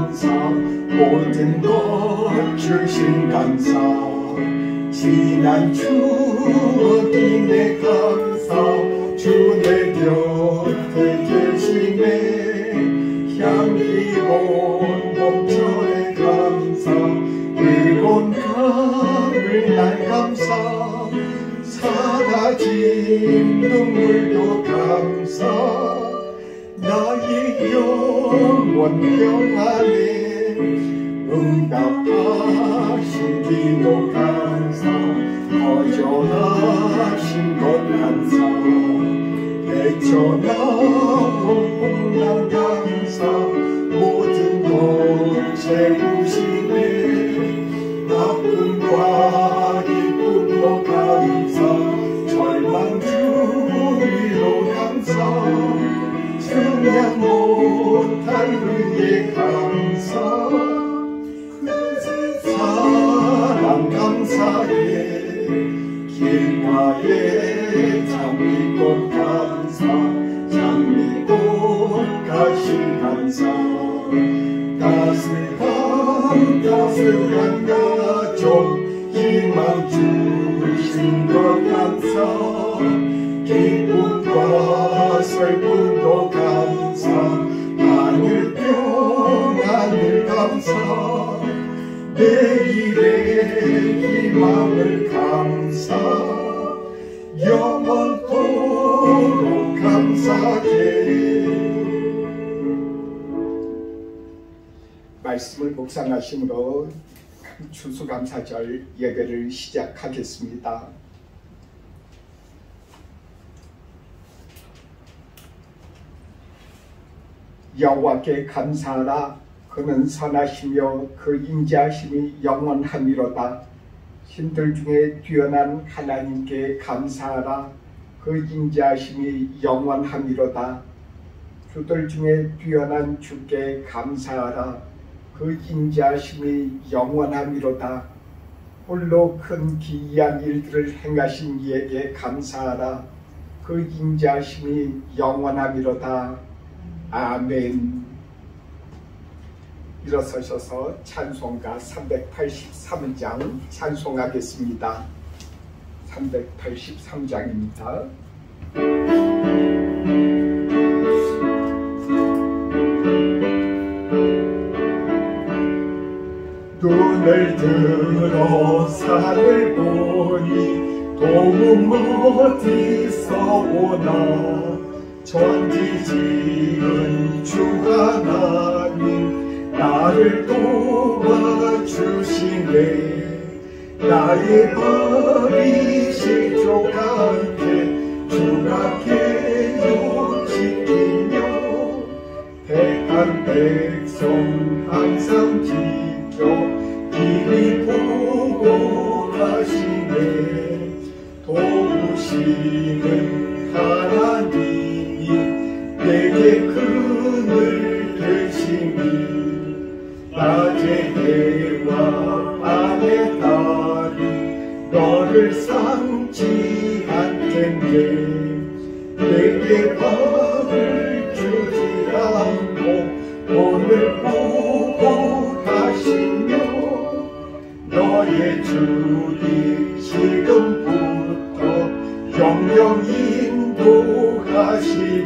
감사 모든 것 주신 감사 지난 추억이 내 감사 주 내 곁에 계시네 향기로운 봄철의 감사 의로운 가을 날 감사 사라진 눈물도 감사 나의 영원 평안에 응답하신 기도 감사 거절하신 것 감사 헤쳐나온 풍랑 감사 모든 걸 채우시네 아픔과 기쁨도 감사 절망 주위로 감사 승량 못할 의에 감사 사랑 감사해 길가에 장미꽃 감사 장미꽃 가시 감사 따스한 가족 희망 주신 것 감사 기쁨과 슬픔도 감사 하늘 평안을 감사 내일의 희망을 감사 영원토록 감사해. 말씀을 묵상하심으로 추수감사절 예배를 시작하겠습니다. 여호와께 감사하라. 그는 선하시며 그 인자하심이 영원함이로다. 신들 중에 뛰어난 하나님께 감사하라. 그 인자하심이 영원함이로다. 주들 중에 뛰어난 주께 감사하라. 그 인자하심이 영원함이로다. 홀로 큰 기이한 일들을 행하신 이에게 감사하라. 그 인자하심이 영원함이로다. 아멘. 일어서셔서 찬송가 383장 찬송하겠습니다. 383장입니다. 눈을 들어 산을 보니 도움 어디서 오나 천지 지은 주 하나님 나를 도와주시네 나의 발이 실족하게 주가 계속 지키며 택한 백성 항상 지켜 길이 보고 가시네 도우시는 하나님이 내게 그늘 되시니 낮의 해와 밤의 달이 너를 삼지 않겠네 내게 밥을 주지 않고 오늘 보고 가시며 너의 주님 지금부터 영영 인도하시리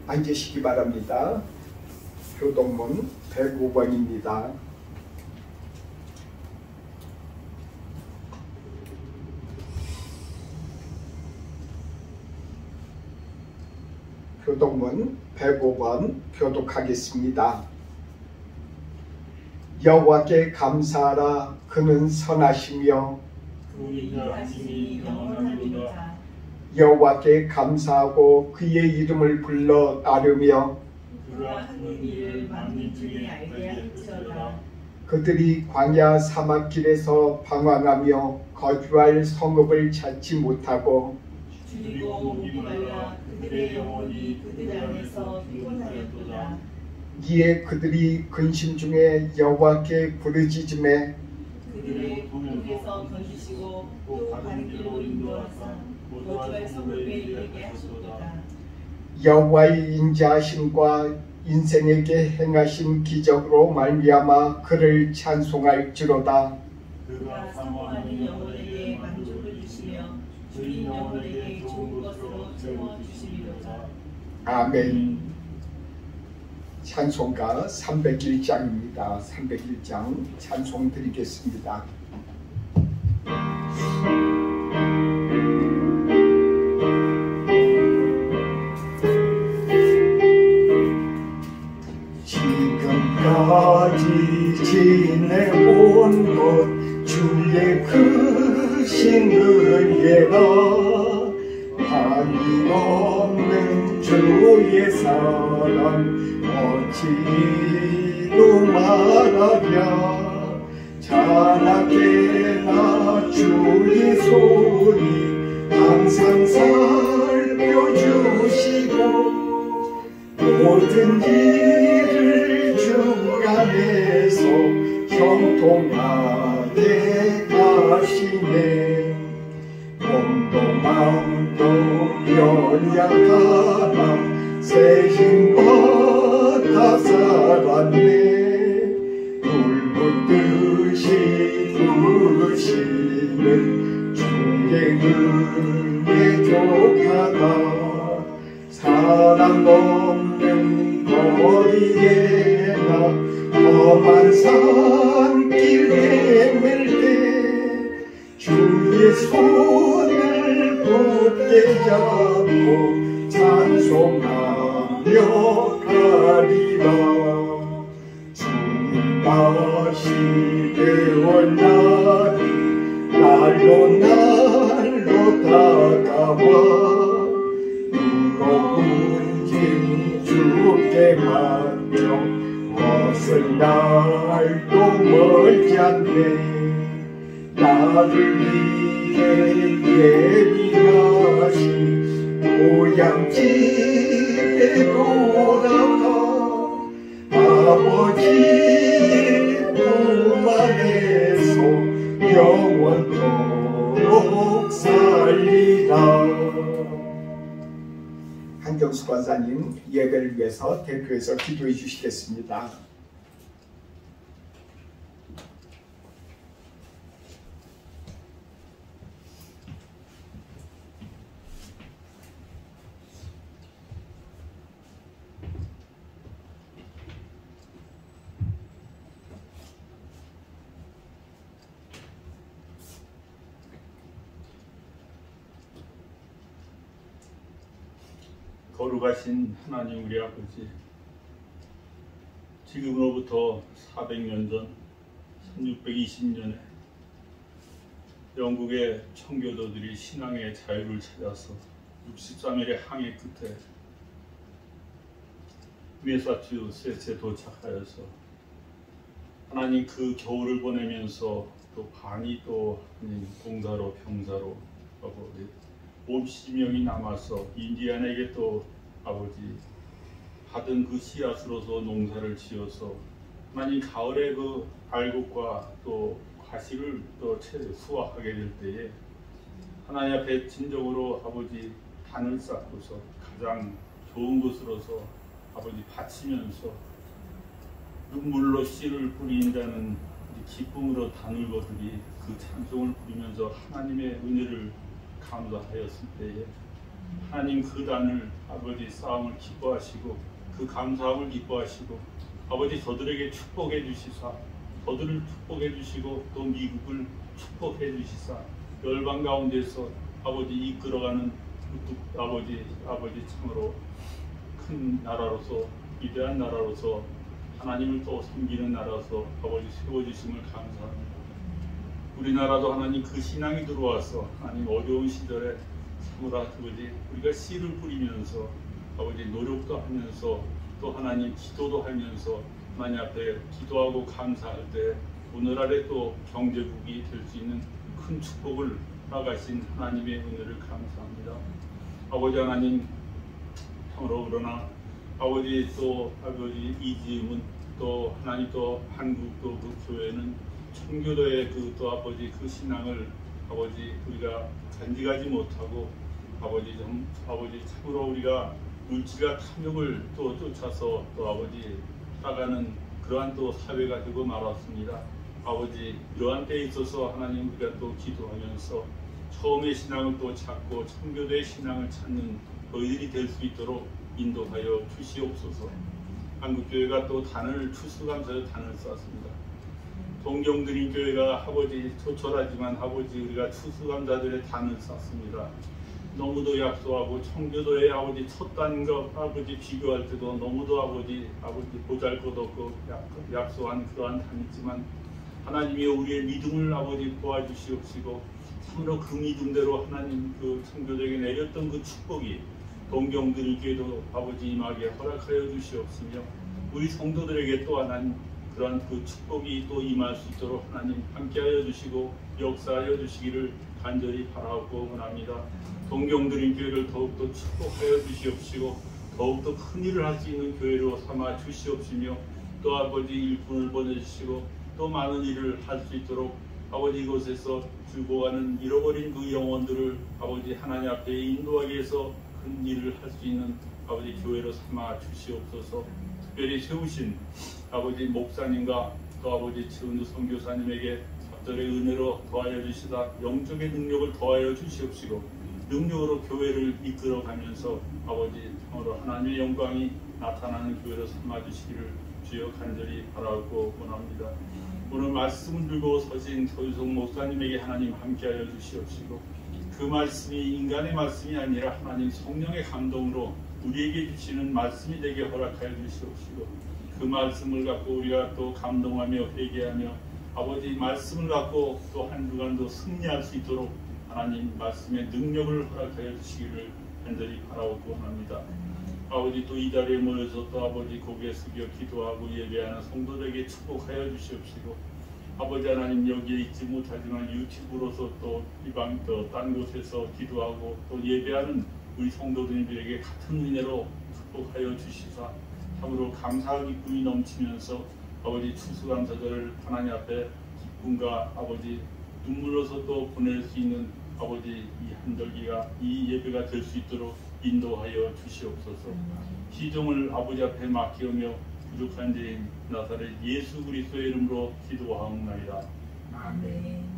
앉으시기 바랍니다. 교동문 105번입니다. 교동문 105번 교독하겠습니다. 여호와께 감사하라. 그는 선하시며 여호와께 감사하고 그의 이름을 불러 따르며 그들이 광야 사막길에서 방황하며 거주할 성읍을 찾지 못하고 그들의 영혼이 그들 안에서 피곤하였도다. 이에 그들이 근심 중에 여호와께 부르짖음에 그들의 목에서 건지시고 또 바른 길로 인도하사 모두의 성도에게 하셨도다. 여호와의 인자하심과 인생에게 행하신 기적으로 말미암아 그를 찬송할지로다. 그가 사모하는 영혼에게 만족을 주시며 주인 영혼에게 좋은 것으로 채워주시리로다. 아멘. 찬송가 301장입니다. 301장 찬송 드리겠습니다. 지금까지 지내온 것 주의 크신 은혜라 한이 없는 주의 사랑 어찌로 말하랴. 자나깨나 주의 손이 항상 살펴주시고 모든 일을 주 안에서 형통하게 하시네. 몸도 마음도 연약하나 새 힘받아 살았네. 물붓듯이 부으시는 주의 은혜 족하다. 사랑 없는 거리에나 험한 산길 헤맬 때 주의 손을 굳게 잡고 찬송하며 가리라. 주님 다시 배운 날이 날로 다가와 무거운 주께 맡겨 벗은 날도 멀지 않네. 나를 위해 예비하신 고향 집에 돌아가 아버지의 품 안에서 영원토록 살리라. 한경수 권사님 예배를 위해서 대표해서 기도해 주시겠습니다. 거룩하신 하나님 우리 아버지, 지금으로부터 400년 전 1620년에 영국의 청교도들이 신앙의 자유를 찾아서 63일의 항해 끝에 매사추세츠에 도착하여서 하나님 그 겨울을 보내면서 또 반이 또 공사로 병사로 몸 70명이 남아서 인디안에게 또 아버지 받은 그 씨앗으로서 농사를 지어서 하나님 가을에 그 알곡과 또 과실을 또 수확하게 될 때에 하나님 앞에 진정으로 아버지 단을 쌓고서 가장 좋은 것으로서 아버지 바치면서 눈물로 씨를 뿌린다는 기쁨으로 단을 거두리 그 찬송을 부리면서 하나님의 은혜를 감사하였을 때에 하나님 그 단을 아버지 싸움을 기뻐하시고 그 감사함을 기뻐하시고 아버지 저들에게 축복해 주시사 저들을 축복해 주시고 또 미국을 축복해 주시사 열방 가운데서 아버지 이끌어가는 아버지 참으로 큰 나라로서 위대한 나라로서 하나님을 또 섬기는 나라로서 아버지 세워주심을 감사합니다. 우리나라도 하나님 그 신앙이 들어와서 하나님 어려운 시절에 참으로 아버지 우리가 씨를 뿌리면서 아버지 노력도 하면서 또 하나님 기도도 하면서 하나님 앞에 기도하고 감사할 때 오늘날에 또 경제국이 될 수 있는 큰 축복을 나가신 하나님의 은혜를 감사합니다. 아버지 하나님 참으로 그러나 아버지 또 아버지 이지음은 또 하나님 또 한국 또 그 교회는 청교도의 그 또 아버지 그 신앙을 아버지 우리가 간직하지 못하고 아버지 참으로 우리가 물질과 탐욕을 또 쫓아서 또 아버지 따가는 그러한 또 사회가 되고 말았습니다. 아버지 이러한 때에 있어서 하나님 우리가 또 기도하면서 처음의 신앙을 또 찾고 청교도의 신앙을 찾는 너희들이 될 수 있도록 인도하여 주시옵소서. 한국교회가 또 추수감사의 단을 쌓았습니다. 동경드림교회가 아버지 초촐하지만 아버지 우리가 추수감사들의 단을 쌓습니다. 너무도 약소하고 청교도의 아버지 첫 단과 아버지 비교할 때도 너무도 아버지 보잘것없고 약소한 그러한 단이지만 하나님이 우리의 믿음을 아버지 도와주시옵시고 참으로 그 믿음대로 하나님 그 청교도에게 내렸던 그 축복이 동경드림교회도 아버지 임하게 허락하여 주시옵시며 우리 성도들에게 또 하나님 그러한 그 축복이 또 임할 수 있도록 하나님 함께하여 주시고 역사하여 주시기를 간절히 바라고 원합니다. 동경드림교회를 더욱더 축복하여 주시옵시고 더욱더 큰 일을 할 수 있는 교회로 삼아 주시옵시며 또 아버지 일꾼을 보내주시고 또 많은 일을 할 수 있도록 아버지 이곳에서 죽어가는 잃어버린 그 영혼들을 아버지 하나님 앞에 인도하기 위해서 큰 일을 할 수 있는 아버지 교회로 삼아 주시옵소서. 특별히 세우신 아버지 목사님과 또 아버지 최은우 선교사님에게 삽절의 은혜로 더하여 주시다 영적인 능력을 더하여 주시옵시고 능력으로 교회를 이끌어가면서 아버지 참으로 하나님의 영광이 나타나는 교회로 삼아 주시기를 주여 간절히 바라고 원합니다. 오늘 말씀을 들고 서신 서유성 목사님에게 하나님 함께하여 주시옵시고 그 말씀이 인간의 말씀이 아니라 하나님 성령의 감동으로 우리에게 주시는 말씀이 되게 허락하여 주시옵시고 그 말씀을 갖고 우리가 또 감동하며 회개하며 아버지 말씀을 갖고 또 한 주간도 승리할 수 있도록 하나님 말씀의 능력을 허락하여 주시기를 간절히 바라고 원합니다. 아버지 또 이 자리에 모여서 또 아버지 고개 숙여 기도하고 예배하는 성도들에게 축복하여 주시옵시고 아버지 하나님 여기에 있지 못하지만 유튜브로서 또 이방 또 딴 곳에서 기도하고 또 예배하는 우리 성도들에게 같은 은혜로 축복하여 주시사 참으로 감사와 기쁨이 넘치면서 아버지 추수감사절을 하나님 앞에 기쁨과 아버지 눈물로서 또 보낼 수 있는 아버지 이 한절기가 이 예배가 될 수 있도록 인도하여 주시옵소서. 시종을 아버지 앞에 맡기며 부족한 죄인 나사렛 예수 그리스도의 이름으로 기도하옵나이다. 아멘.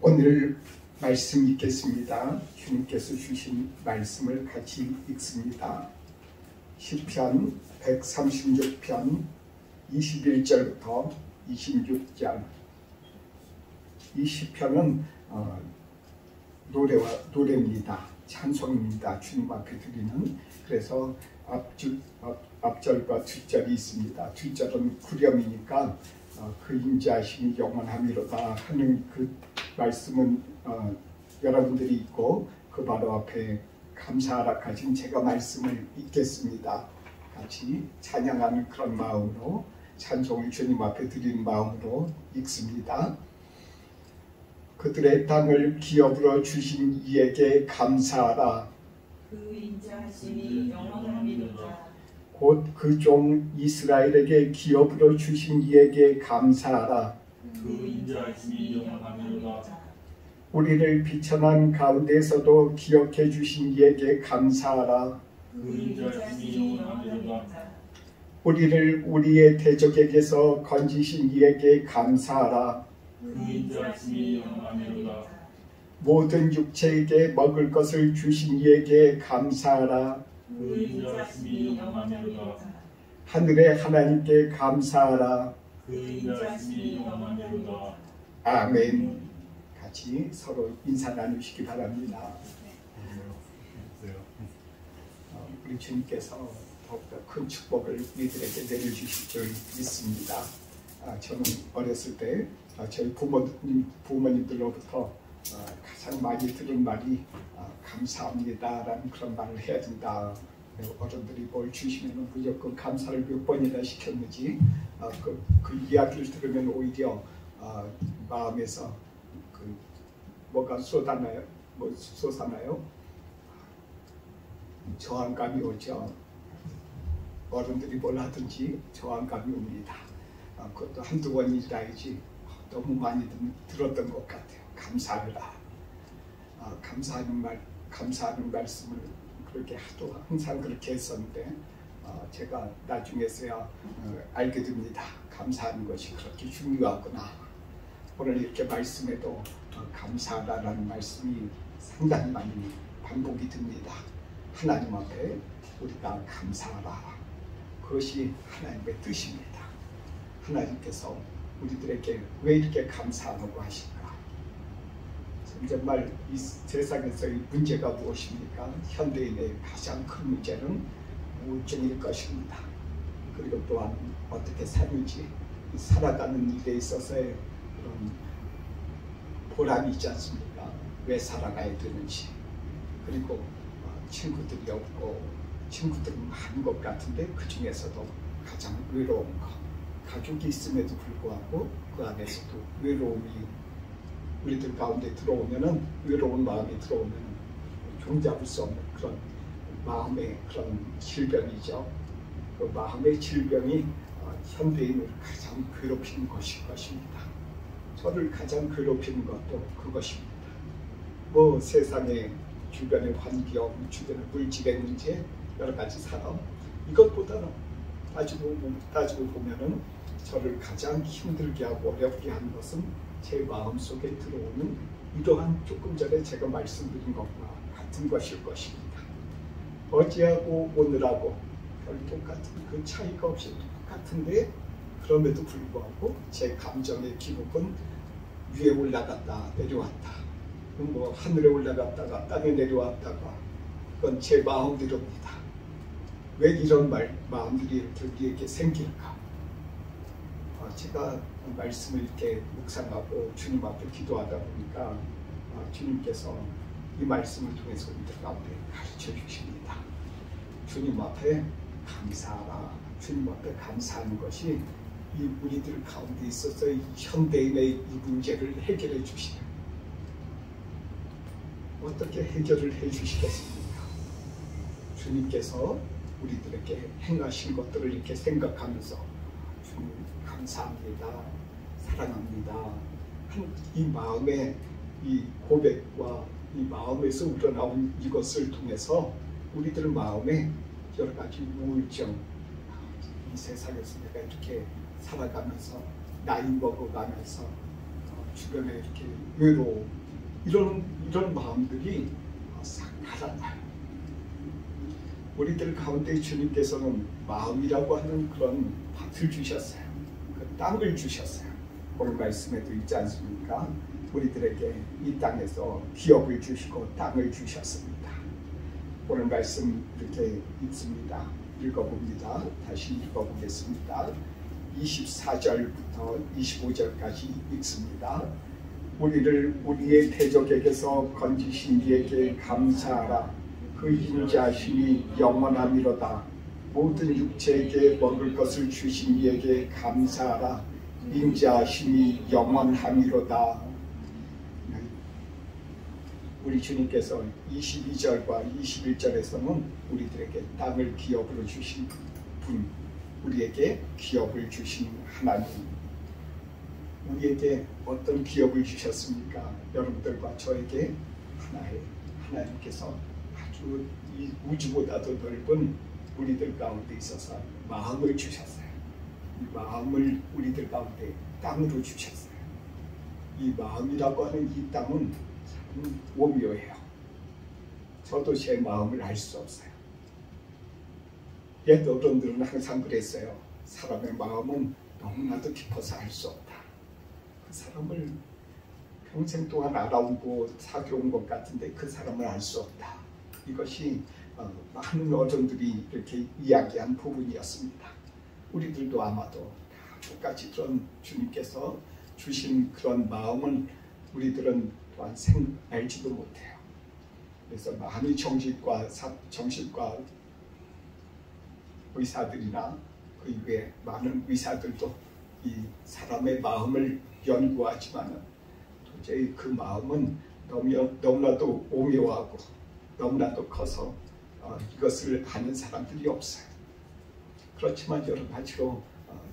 오늘 말씀 읽겠습니다. 주님께서 주신 말씀을 같이 읽습니다. 시편 136편 21절부터 26절. 이 시편은 노래입니다. 찬송입니다. 주님 앞에 드리는. 그래서 앞절과 뒷절이 있습니다. 뒷절은 구렴이니까 그 인자하심이 영원하미로다 하는 그 말씀은 여러분들이 있고 그 바로 앞에 감사하라 하신 제가 말씀을 읽겠습니다. 같이 찬양하는 그런 마음으로 찬송을 주님 앞에 드리는 마음으로 읽습니다. 그들의 땅을 기업으로 주신 이에게 감사하라. 그 인자하심이 영원하미로다. 곧 그 종 이스라엘에게 기업으로 주신 이에게 감사하라. 그 인자하심이 영원하미로다. 우리를 비천한 가운데서도 기억해 주신 이에게 감사하라. 그 인자하심이 영원하미로다. 우리를 우리의 대적에게서 건지신 이에게 감사하라. 그 인자하심이 영원하미로다. 모든 육체에게 먹을 것을 주신 이에게 감사하라. 그 인자하심이 영원하미로다. 하늘의 하나님께 감사하라. 그 인자하심이 영원하미로다. 아멘. 같이 서로 인사 나누시기 바랍니다. 우리 주님께서 더욱더 큰 축복을 우리들에게 내려주실 줄 믿습니다. 저는 어렸을 때 저희 부모님들로부터 가장 많이 들은 말이 감사합니다라는 그런 말을 해야 된다. 어른들이 뭘 주시면 무조건 감사를 몇 번이나 시켰는지 그 이야기를 들으면 오히려 마음에서 뭐가 쏟아나요? 저항감이 오죠. 어른들이 뭘 하든지 저항감이 옵니다. 그것도 한두 번이라 아니지 너무 많이 들었던 것 같아요. 감사하라. 감사하는 말씀을 그렇게 항상 그렇게 했었는데 제가 나중에서야 알게 됩니다. 감사하는 것이 그렇게 중요하구나. 오늘 이렇게 말씀에도 감사하라는 말씀이 상당히 많이 반복이 됩니다. 하나님 앞에 우리가 감사하라. 그것이 하나님의 뜻입니다. 하나님께서 우리들에게 왜 이렇게 감사하라고 하실까? 정말 이 세상에서의 문제가 무엇입니까? 현대인의 가장 큰 문제는 우울증일 것입니다. 그리고 또한 어떻게 사는지 살아가는 일에 있어서의 그런 보람이 있지 않습니까? 왜 살아가야 되는지. 그리고 친구들이 없고 친구들은 많은 것 같은데 그 중에서도 가장 외로운 것. 가족이 있음에도 불구하고 그 안에서도 외로움이 우리들 가운데 들어오면은 외로운 마음이 들어오면 종잡을 수 없는 그런 마음의 그런 질병이죠. 그 마음의 질병이 현대인을 가장 괴롭히는 것일 것입니다. 저를 가장 괴롭히는 것도 그것입니다. 뭐 세상의 주변의 환경, 주변의 물질의 문제, 여러 가지 사람 이것보다는 따지고 보면은 저를 가장 힘들게 하고 어렵게 하는 것은 제 마음속에 들어오는 이러한 조금 전에 제가 말씀드린 것과 같은 것일 것입니다. 어제하고 오늘하고 별 똑같은 그 차이가 없이 똑같은데 그럼에도 불구하고 제 감정의 기복은 위에 올라갔다 내려왔다. 뭐 하늘에 올라갔다가 땅에 내려왔다가 그건 제 마음대로입니다. 왜 이런 마음들이 이렇게 우리에게 생길까? 제가 말씀을 이렇게 묵상하고 주님 앞에 기도하다 보니까 주님께서 이 말씀을 통해서 우리들 가운데 가르쳐 주십니다. 주님 앞에 감사하라. 주님 앞에 감사하는 것이 이 우리들 가운데 있어서 이 현대인의 이 문제를 해결해 주시는 어떻게 해결을 해 주시겠습니까? 주님께서 우리들에게 행하신 것들을 이렇게 생각하면서 주님 감사합니다. 사랑합니다. 이 마음의 이 고백과 이 마음에서 우러나온 이것을 통해서 우리들 마음에 여러 가지 우울증, 이 세상에서 내가 이렇게 살아가면서 나이 먹어가면서 주변에 이렇게 외로움 이런 마음들이 싹 달아나요. 우리들 가운데 주님께서는 마음이라고 하는 그런 밭을 주셨어요. 그 땅을 주셨어요. 오늘 말씀에도 있지 않습니까? 우리들에게 이 땅에서 기업을 주시고 땅을 주셨습니다. 오늘 말씀 이렇게 읽습니다. 읽어봅니다. 다시 읽어보겠습니다. 24절부터 25절까지 읽습니다. 우리를 우리의 대적에게서 건지신 이에게 감사하라. 그 인자심이 영원함이로다. 모든 육체에게 먹을 것을 주신 이에게 감사하라. 인자심이 영원함이로다. 우리 주님께서 22절과 21절에서는 우리들에게 땅을 기업으로 주신 분, 우리에게 기업을 주신 하나님, 우리에게 어떤 기업을 주셨습니까? 여러분들과 저에게 하나님께서 아주 이 우주보다도 넓은 우리들 가운데 있어서 마음을 주셨어요. 이 마음을 우리들 가운데 땅으로 주셨어요. 이 마음이라고 하는 이 땅은 참 오묘해요. 저도 제 마음을 알 수 없어요. 옛 어른들은 항상 그랬어요. 사람의 마음은 너무나도 깊어서 알 수 없다. 그 사람을 평생 동안 알아오고 사귀어온 것 같은데 그 사람을 알 수 없다. 이것이 많은 어른들이 이렇게 이야기한 부분이었습니다. 우리들도 아마도 다 똑같이 그런 주님께서 주신 그런 마음은 우리들은 또한 알지도 못해요. 그래서 많이 정신과 의사들이나 그 이외에 많은 의사들도 이 사람의 마음을 연구하지만 도저히 그 마음은 너무나도 오묘하고 너무나도 커서 이것을 아는 사람들이 없어요. 그렇지만 여러 가지로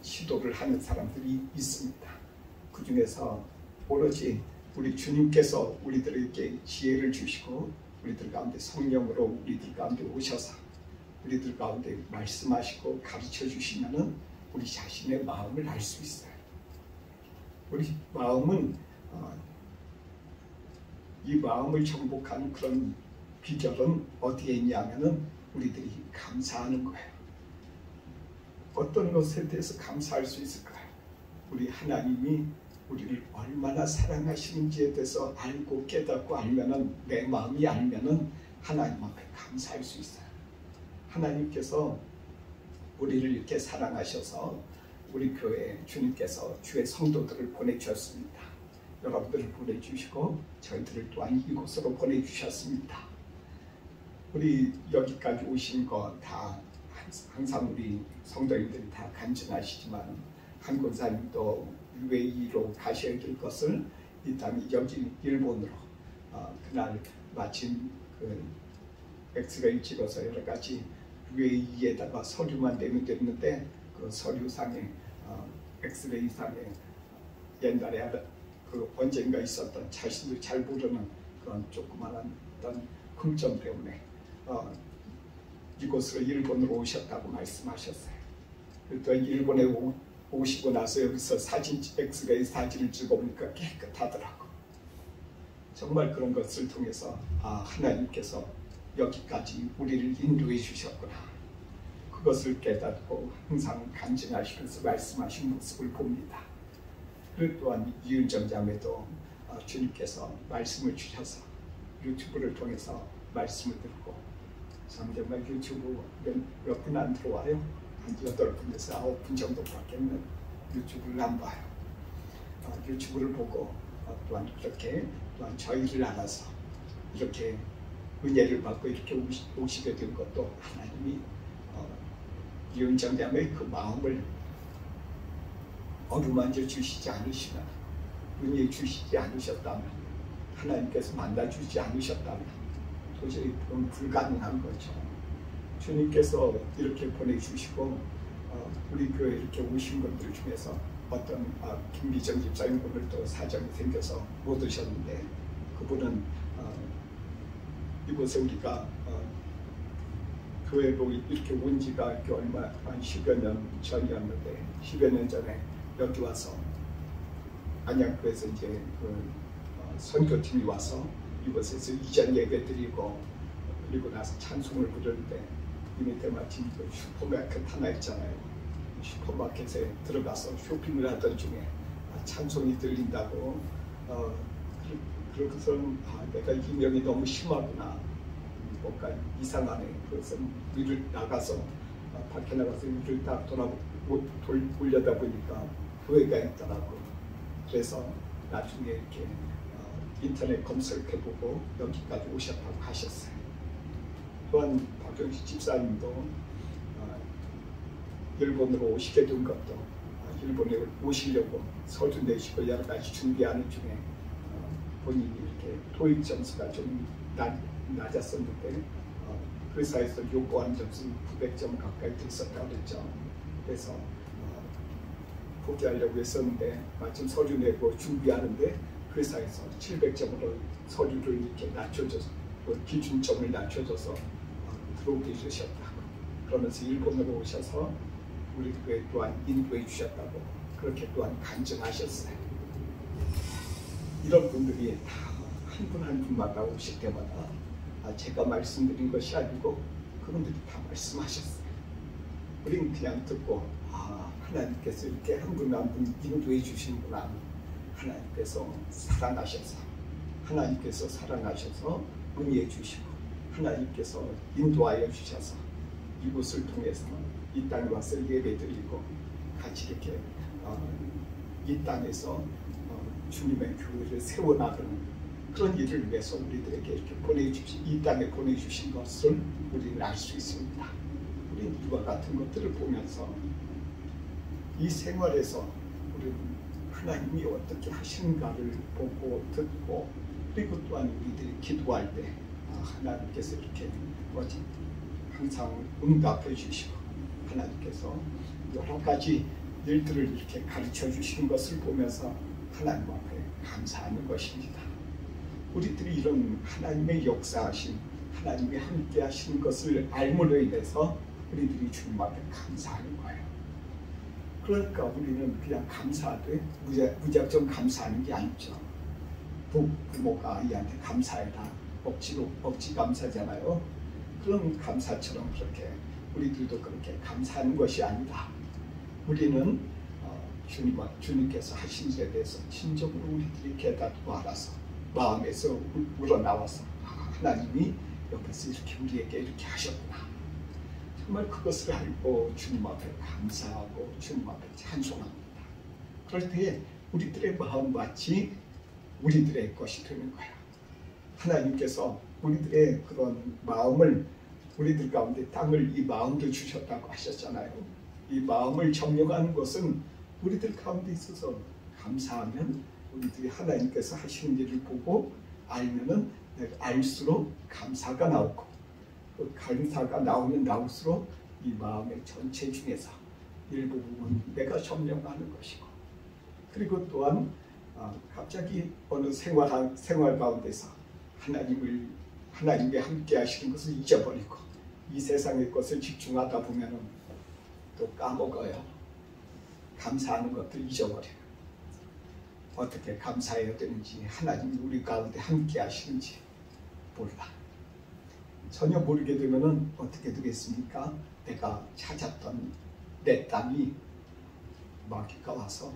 시도를 하는 사람들이 있습니다. 그 중에서 오로지 우리 주님께서 우리들에게 지혜를 주시고 우리들 가운데 성령으로 우리들 가운데 오셔서 우리들 가운데 말씀하시고 가르쳐 주시면은 우리 자신의 마음을 알 수 있어요. 우리 마음은 이 마음을 정복하는 그런 비결은 어디에 있냐면은 우리들이 감사하는 거예요. 어떤 것에 대해서 감사할 수 있을까요? 우리 하나님이 우리를 얼마나 사랑하시는지에 대해서 알고 깨닫고 알면은, 내 마음이 알면은 하나님 앞에 감사할 수 있어요. 하나님께서 우리를 이렇게 사랑하셔서 우리 교회에 주님께서 주의 성도들을 보내주셨습니다. 여러분들을 보내주시고 저희들을 또한 이곳으로 보내주셨습니다. 우리 여기까지 오신 거 다 항상 우리 성도님들이 다 간증하시지만 한 권사님도 UAE로 가셔야 될 것을 일단 여기 일본으로 그날 마침 그 엑스레이 찍어서 여러 가지 UAE에다가 서류만 내면 됐는데 그 서류상에 엑스레이상에 옛날에 그 언젠가 있었던 자신도 잘 모르는 그런 조그마한 어떤 흠점 때문에 이곳으로 일본으로 오셨다고 말씀하셨어요. 또 일본에 오시고 나서 여기서 엑스레이 사진을 찍어보니까 깨끗하더라고. 정말 그런 것을 통해서 하나님께서 여기까지 우리를 인도해 주셨구나. 그것을 깨닫고 항상 간증하시면서 말씀하신 모습을 봅니다. 그리고 또한 이은정 자매도 주님께서 말씀을 주셔서 유튜브를 통해서 말씀을 듣고 정말 유튜브 몇 분 안 들어와요. 한 8분에서 9분 정도밖에 유튜브를 안 봐요. 유튜브를 보고 또한 그렇게 또한 저희를 알아서 이렇게 은혜를 받고 이렇게 오시게 된 것도 하나님이 이은정 자매의 그 마음을 어루만져 주시지 않으시면, 은혜 주시지 않으셨다면, 하나님께서 만나주지 않으셨다면 도저히 그건 불가능한 거죠. 주님께서 이렇게 보내주시고 우리 교회에 이렇게 오신 분들 중에서 어떤 김미정 집사님 오늘 또 사정이 생겨서 못 오셨는데, 그분은 이곳에 우리가 교회로 이렇게 온 지가 이렇게 얼마 한 10여 년 전이었는데 10여 년 전에 여기 와서 안양교회에서 이제 그 선교팀이 와서 이곳에서 이전 예배 드리고 그리고 나서 찬송을 부르는데 이 밑에 마침 그 슈퍼마켓 하나 있잖아요. 슈퍼마켓에 들어가서 쇼핑을 하던 중에 찬송이 들린다고 그러고서는 내가 이명이 너무 심하구나, 뭔가 이상하네. 그래서 위를 나가서 밖에 나가서 위를 딱 돌려다 보니까 교회가 있더라고. 그래서 나중에 이렇게 인터넷 검색해보고 여기까지 오셨다고 하셨어요. 또한 박경식 집사님도 일본으로 오시게 된 것도 일본에 오시려고 서류 내시고 여러 가지 준비하는 중에 본인이 이렇게 토익 점수가 좀 낮았었는데 회사에서 요구하는 점수 900점 가까이 됐었다고 그랬죠. 그래서 포기하려고 했었는데 마침 서류 내고 준비하는데 회사에서 700점으로 서류를 이렇게 낮춰줘서 기준점을 낮춰줘서 들어오게 해주셨다고. 그러면서 일본으로 오셔서 우리 교회 또한 인도해 주셨다고 그렇게 또한 간증하셨어요. 이런 분들이 다 한 분 한 분마다 오실 때마다 제가 말씀드린 것이 아니고 그분들이 다 말씀하셨어요. 우리는 그냥 듣고 하나님께서 이렇게 한 분 한 분 인도해 주시는구나. 하나님께서 사랑하셔서 은혜해 주시고 하나님께서 인도하여 주셔서 이곳을 통해서 이 땅에 와서 예배드리고 같이 이렇게 이 땅에서 주님의 교회를 세워나가는 그런 일을 위해서 우리들에게 이렇게 이 땅에 보내주신 것을 우리는 알 수 있습니다. 우리 우리는 이와 같은 것들을 보면서 이 생활에서 우리는 하나님이 어떻게 하시는가를 보고 듣고, 그리고 또한 우리들이 기도할 때 하나님께서 이렇게 항상 응답해 주시고 하나님께서 여러 가지 일들을 이렇게 가르쳐 주시는 것을 보면서 하나님 앞에 감사하는 것입니다. 우리들이 이런 하나님의 역사하심, 하나님이 함께 하시는 것을 알므로 인해서 우리들이 주님 앞에 감사하는 거예요. 그러니까 우리는 그냥 감사하되 무작정 감사하는 게 아니죠. 부모가 아이한테 감사해라, 억지 감사잖아요. 그런 감사처럼 그렇게 우리들도 그렇게 감사하는 것이 아니다. 우리는 주님께서 하신 일에 대해서 진정으로 우리들이 깨닫고 알아서 마음에서 우러나와서 하나님이 옆에서 이렇게 우리에게 이렇게 하셨구나. 정말 그것을 알고 주님 앞에 감사하고 주님 앞에 찬송합니다. 그럴 때 우리들의 마음같이 우리들의 것이 되는 거야. 하나님께서 우리들의 그런 마음을, 우리들 가운데 땅을, 이 마음도 주셨다고 하셨잖아요. 이 마음을 점령하는 것은 우리들 가운데 있어서 감사하면 우리들이 하나님께서 하시는 일을 보고 알면은 알수록 감사가 나오고, 그 감사가 나오면 나올수록 이 마음의 전체 중에서 일부분은 내가 점령하는 것이고, 그리고 또한 갑자기 어느 생활 가운데서 하나님이 함께 하시는 것을 잊어버리고 이 세상의 것을 집중하다 보면은 또 까먹어요. 감사하는 것들 잊어버려요. 어떻게 감사해야 되는지, 하나님이 우리 가운데 함께 하시는지 몰라. 전혀 모르게 되면은 어떻게 되겠습니까? 내가 찾았던 내 땅이 마귀가 와서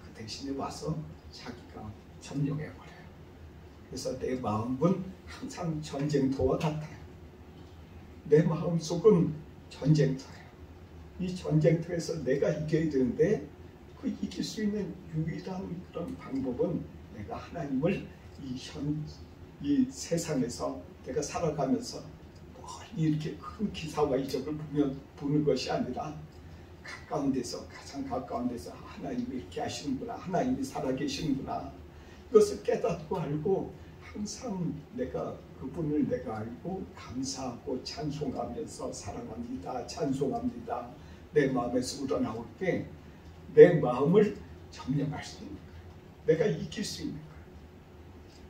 그 대신에 와서 자기가 점령해버려요. 그래서 내 마음은 항상 전쟁터와 같아요. 내 마음속은 전쟁터예요. 이 전쟁터에서 내가 이겨야 되는데 그 이길 수 있는 유일한 그런 방법은 내가 하나님을 이 세상에서 내가 살아가면서 멀리 이렇게 큰 기사와 이적을 보는 것이 아니라 가까운 데서, 가장 가까운 데서 하나님이 이렇게 하시는구나, 하나님이 살아계시는구나, 이것을 깨닫고 알고 항상 내가 그분을 내가 알고 감사하고 찬송하면서 사랑합니다, 찬송합니다, 내 마음에서 우러나올 때 내 마음을 점령할 수 있는 거예요. 내가 이길 수 있는 거예요.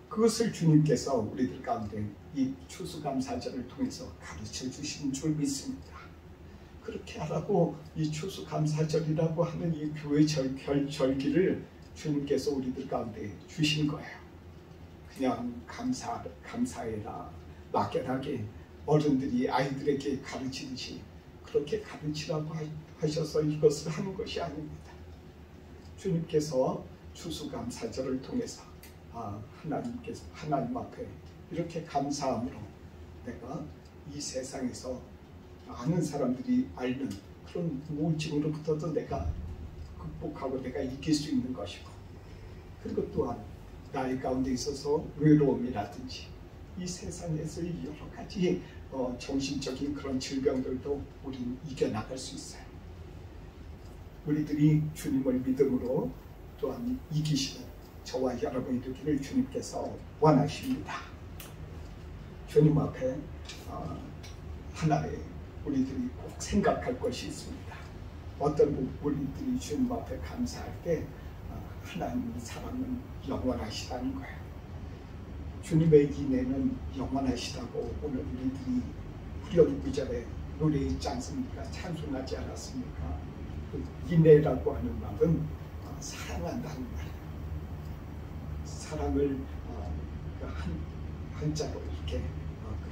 그것을 주님께서 우리들 가운데 이 추수감사절을 통해서 가르쳐 주신 줄 믿습니다. 그렇게 하라고 이 추수감사절이라고 하는 이 교회 절기를 주님께서 우리들 가운데 주신 거예요. 그냥 감사해라, 막연하게 어른들이 아이들에게 가르치듯이 그렇게 가르치라고 하셔서 이것을 하는 것이 아닙니다. 주님께서 추수감사절을 통해서 하나님 앞에 이렇게 감사함으로 내가 이 세상에서 많은 사람들이 앓는 그런 우울증으로부터도 내가 극복하고 내가 이길 수 있는 것이고, 그리고 또한 나의 가운데 있어서 외로움이라든지 이 세상에서 여러 가지 정신적인 그런 질병들도 우리는 이겨나갈 수 있어요. 우리들이 주님을 믿음으로 또한 이기시는 저와 여러분이 되기를 주님께서 원하십니다. 주님 앞에 하나의 우리들이 꼭 생각할 것이 있습니다. 어떤 우리들이 주님 앞에 감사할 때 하나님의 사랑은 영원하시다는 거예요. 주님의 인애는 영원하시다고 오늘 우리들이 후렴 구절에 노래 있지 않습니까? 찬송하지 않았습니까? 그 인애라고 하는 말은 사랑한다는 말이에요. 사랑을 한자로 이렇게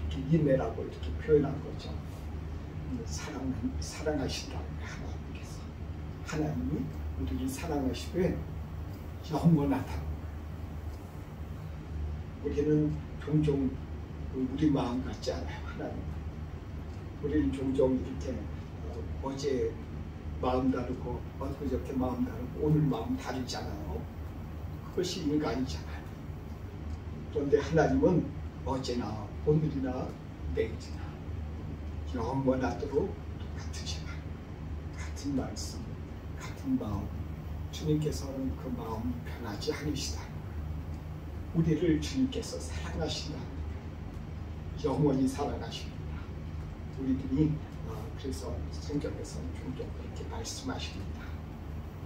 그렇게 인애라고 이렇게 표현한 거죠. 사랑하신다는 거예요. 하나님이 우리를 사랑하시되 영원하다. 우리는 종종 우리 마음 같지 않아요. 하나님, 우리는 종종 이렇게 어제 마음 다르고 엊그저께 마음 다르고 오늘 마음 다르잖아요. 그것이 인간이잖아요. 그런데 하나님은 어제나 오늘이나 내일이나 영원하도록 같은 시간, 같은 말씀, 같은 마음, 주님께서는 그 마음 변하지 않으시다. 우리를 주님께서 사랑하신다. 영원히 사랑하십니다. 우리들이 그래서 성경에서 종종 그렇게 말씀하십니다.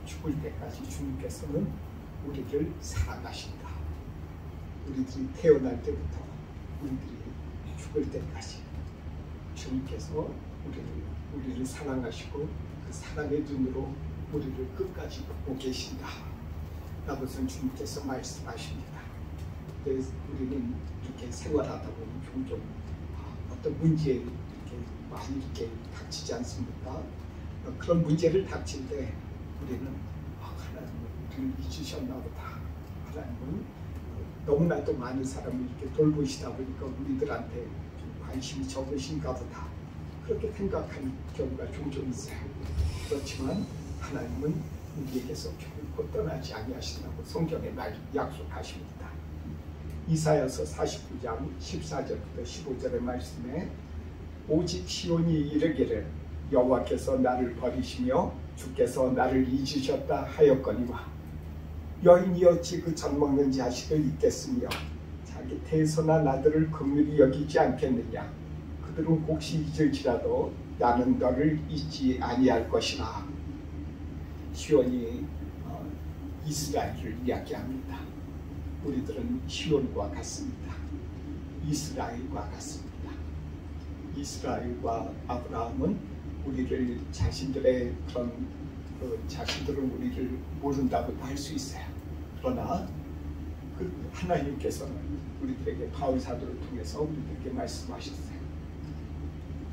죽을 때까지 주님께서는 우리를 사랑하신다. 우리들이 태어날 때부터 우리들이 죽을 때까지 주님께서 우리를 사랑하시고 그 사랑의 눈으로 우리를 끝까지 보고 계신다. 라고서 주님께서 말씀하십니다. 그래서 우리는 이렇게 생활하다 보면 종종 어떤 문제에 이렇게 많이 이렇게 닥치지 않습니까? 그런 문제를 닥칠 때 우리는 하나님은 우리를 잊으셨나 보다. 하나님은 너무나도 많은 사람을 이렇게 돌보시다 보니까 우리들한테 좀 관심이 적으신가 보다. 그렇게 생각하는 경우가 종종 있어요. 그렇지만 하나님은 우리에게서 결코 떠나지 아니하신다고 성경에 약속하십니다. 이사야서 49장 14절부터 15절의 말씀에 오직 시온이 이르기를 여호와께서 나를 버리시며 주께서 나를 잊으셨다 하였거니와 여인이 어찌 그 젖 먹는 자식을 잊겠으며 자기 태선한 아들을 긍휼히 여기지 않겠느냐. 그들은 혹시 잊을지라도 나는 너를 잊지 아니할 것이라. 시온이 이스라엘을 이야기합니다. 우리들은 시온과 같습니다. 이스라엘과 같습니다. 이스라엘과 아브라함은 우리를 자신들의 그런 자신들은 우리를 모른다고도 할 수 있어요. 그러나 그 하나님께서는 우리들에게 바울 사도를 통해서 우리들에게 말씀하셨어요.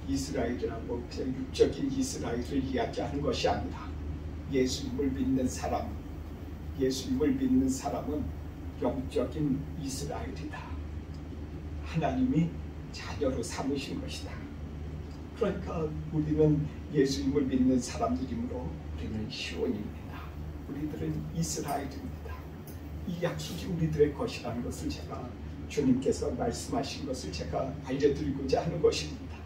이스라엘이라고 그냥 육적인 이스라엘을 이야기하는 것이 아니라 예수님을 믿는 사람, 예수님을 믿는 사람은 영적인 이스라엘이다. 하나님이 자녀로 삼으신 것이다. 그러니까 우리는 예수님을 믿는 사람들이므로 우리는 시온입니다. 우리들은 이스라엘입니다. 이 약속이 우리들의 것이라는 것을 제가 주님께서 말씀하신 것을 제가 알려드리고자 하는 것입니다.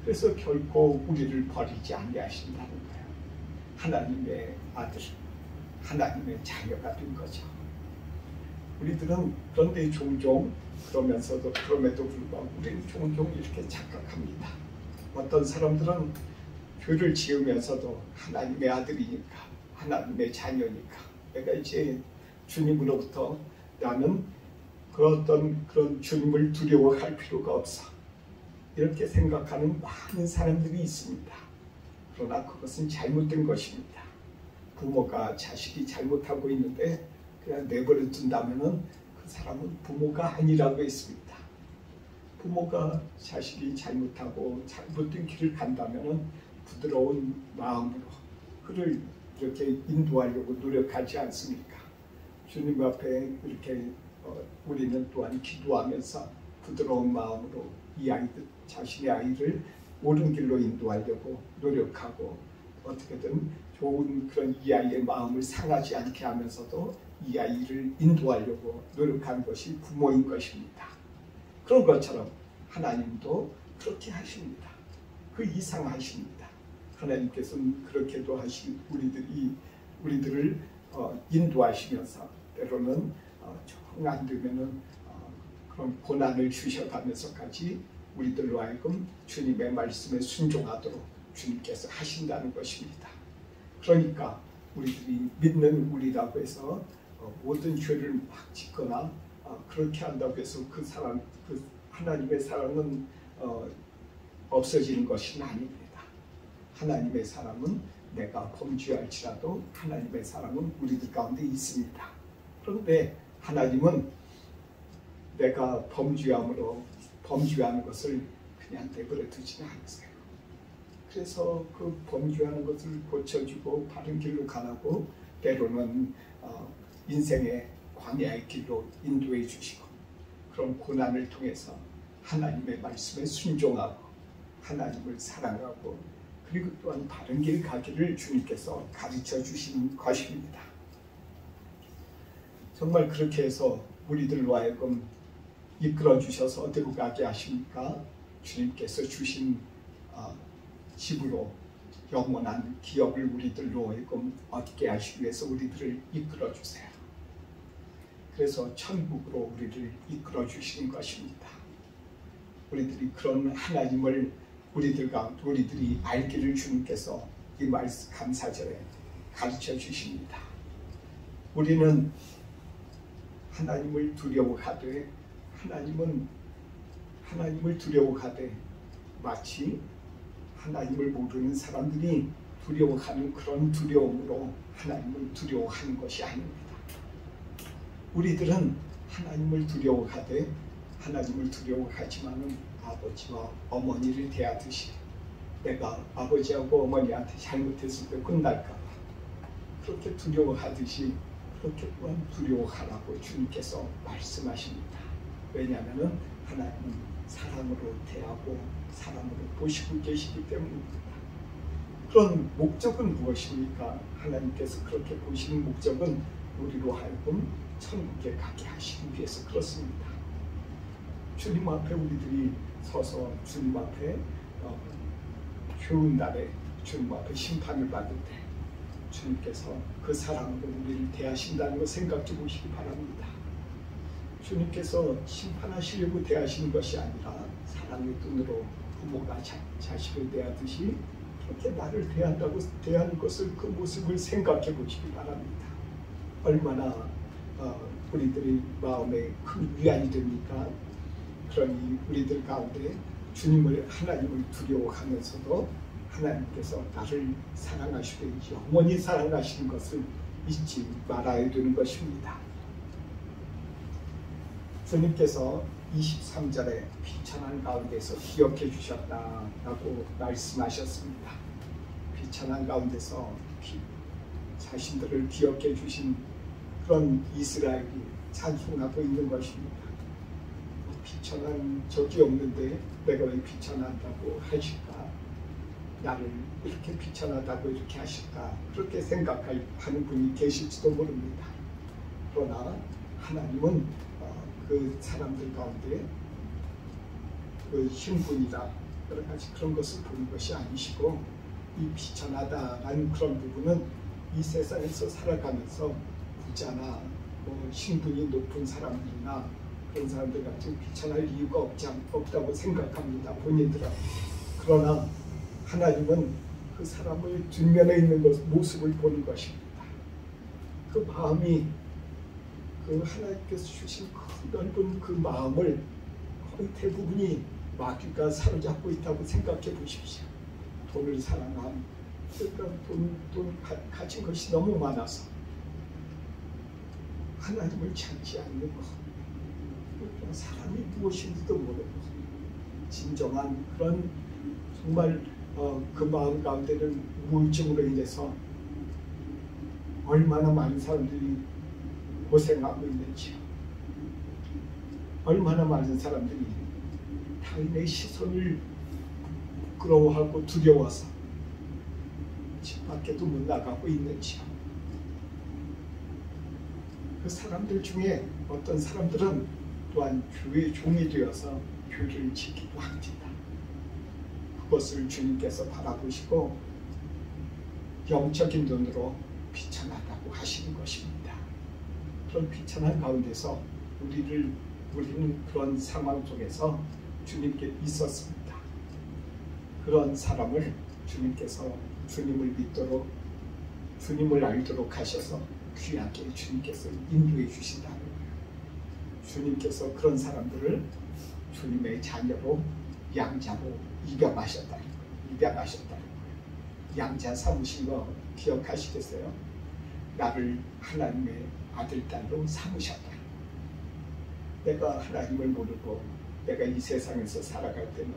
그래서 결코 우리를 버리지 아니하신다는 거예요. 하나님의 아들, 하나님의 자녀가 된 거죠. 우리들은 그런데 종종 그러면서도 그럼에도 불구하고 우리는 종종 이렇게 착각합니다. 어떤 사람들은 죄를 지으면서도 하나님의 아들이니까, 하나님의 자녀니까 내가 이제 주님으로부터 나는 그런 주님을 두려워할 필요가 없어. 이렇게 생각하는 많은 사람들이 있습니다. 그러나 그것은 잘못된 것입니다. 부모가 자식이 잘못하고 있는데 그냥 내버려 둔다면 그 사람은 부모가 아니라고 했습니다. 부모가 자식이 잘못하고 잘못된 길을 간다면 부드러운 마음으로 그를 이렇게 인도하려고 노력하지 않습니까? 주님 앞에 이렇게 우리는 또한 기도하면서 부드러운 마음으로 이 아이들, 자신의 아이를 옳은 길로 인도하려고 노력하고 어떻게든 좋은 그런 이 아이의 마음을 상하지 않게 하면서도 이 아이를 인도하려고 노력하는 것이 부모인 것입니다. 그런 것처럼 하나님도 그렇게 하십니다. 그 이상 하십니다. 하나님께서는 그렇게도 하시고 우리들을 인도하시면서 때로는 정 안 되면은 그런 고난을 주셔가면서까지 우리들로 하여금 주님의 말씀에 순종하도록 주님께서 하신다는 것입니다. 그러니까 우리들이 믿는 우리라고 해서 모든 죄를 막 짓거나 그렇게 한다고 해서 그 하나님의 사랑은 없어지는 것은 아닙니다. 하나님의 사랑은 내가 범죄할지라도 하나님의 사랑은 우리들 가운데 있습니다. 그런데 하나님은 내가 범죄하는 것을 그냥 내버려 두지는 않으세요. 그래서 그 범죄하는 것을 고쳐주고 바른 길로 가라고 때로는 인생의 광야의 길로 인도해 주시고 그런 고난을 통해서 하나님의 말씀에 순종하고 하나님을 사랑하고 그리고 또한 바른 길 가기를 주님께서 가르쳐 주신 것입니다. 정말 그렇게 해서 우리들로 하여금 이끌어 주셔서 어디로 가게 하십니까? 주님께서 주신 집으로 영원한 기업을 우리들로 하여금 얻게 하시기 위해서 우리들을 이끌어 주세요. 그래서 천국으로 우리를 이끌어 주시는 것입니다. 우리들이 그런 하나님을 우리들이 알기를 주님께서 이 말씀 감사절에 가르쳐 주십니다. 우리는 하나님을 두려워하되 하나님을 두려워하되 마치 하나님을 모르는 사람들이 두려워하는 그런 두려움으로 하나님을 두려워하는 것이 아닙니다. 우리들은 하나님을 두려워하되 하나님을 두려워하지만은 아버지와 어머니를 대하듯이 내가 아버지하고 어머니한테 잘못했을 때 끝날까 봐 그렇게 두려워하듯이 그렇게 또한 두려워하라고 주님께서 말씀하십니다. 왜냐하면 하나님은 사랑으로 대하고 사랑으로 보시고 계시기 때문입니다. 그런 목적은 무엇입니까? 하나님께서 그렇게 보시는 목적은 우리로 하여금 천국에 가게 하시기 위해서 그렇습니다. 주님 앞에 우리들이 서서 주님 앞에 휴운 날에 주님 앞에 심판을 받을 때 주님께서 그 사랑으로 우리를 대하신다는 걸 생각해 보시기 바랍니다. 주님께서 심판하시려고 대하시는 것이 아니라 사랑의 눈으로 부모가 자식을 대하듯이 그렇게 나를 대하는 것을 그 모습을 생각해 보시기 바랍니다. 얼마나 우리들의 마음에 큰 위안이 됩니까? 그러니 우리들 가운데 하나님을 두려워하면서도 하나님께서 나를 사랑하시고 영원히 사랑하시는 것을 잊지 말아야 되는 것입니다. 주님께서 23절에 비천한 가운데서 기억해 주셨다라고 말씀하셨습니다. 비천한 가운데서 자신들을 기억해 주신 그런 이스라엘이 찬송하고 있는 것입니다. 비천한 적이 없는데 내가 왜 비천하다고 하실까? 나를 이렇게 비천하다고 이렇게 하실까? 그렇게 생각하는 분이 계실지도 모릅니다. 그러나 하나님은 그 사람들 가운데 그 신분이다 여러 가지 그런 것을 보는 것이 아니시고 이 비천하다라는 그런 부분은 이 세상에서 살아가면서 부자나 신분이 높은 사람들이나 그런 사람들 같은 비천할 이유가 없다고 생각합니다. 본인들은. 그러나 하나님은 그 사람의 뒷면에 있는 모습을 보는 것입니다. 그 마음이 그 하나님께서 주신 그 넓은 그 마음을 거의 대부분이 마귀가 사로잡고 있다고 생각해 보십시오. 돈을 사랑함, 그러니까 돈 가진 것이 너무 많아서 하나님을 찾지 않는 것, 그러니까 사람이 무엇인지도 모르고 진정한 그런 정말 그 마음 가운데는 우울증으로 인해서 얼마나 많은 사람들이 고생하고 있는지요. 얼마나 많은 사람들이 타인의 시선을 부끄러워하고 두려워서 집 밖에도 못 나가고 있는지요. 그 사람들 중에 어떤 사람들은 또한 교회의 종이 되어서 교회를 지키고 합니다. 그것을 주님께서 바라보시고 영적인 눈으로 비천하다고 하시는 것입니다. 그런 비천한 가운데서 우리는 그런 상황 속에서 주님께 있었습니다. 그런 사람을 주님께서 주님을 믿도록 주님을 알도록 하셔서 귀하게 주님께서 인도해 주신다는 거예요. 주님께서 그런 사람들을 주님의 자녀로 양자로 입양하셨다는 거예요. 양자 삼으신 거 기억하시겠어요? 나를 하나님의 아들, 딸로 삼으셨다. 내가 하나님을 모르고 내가 이 세상에서 살아갈 때는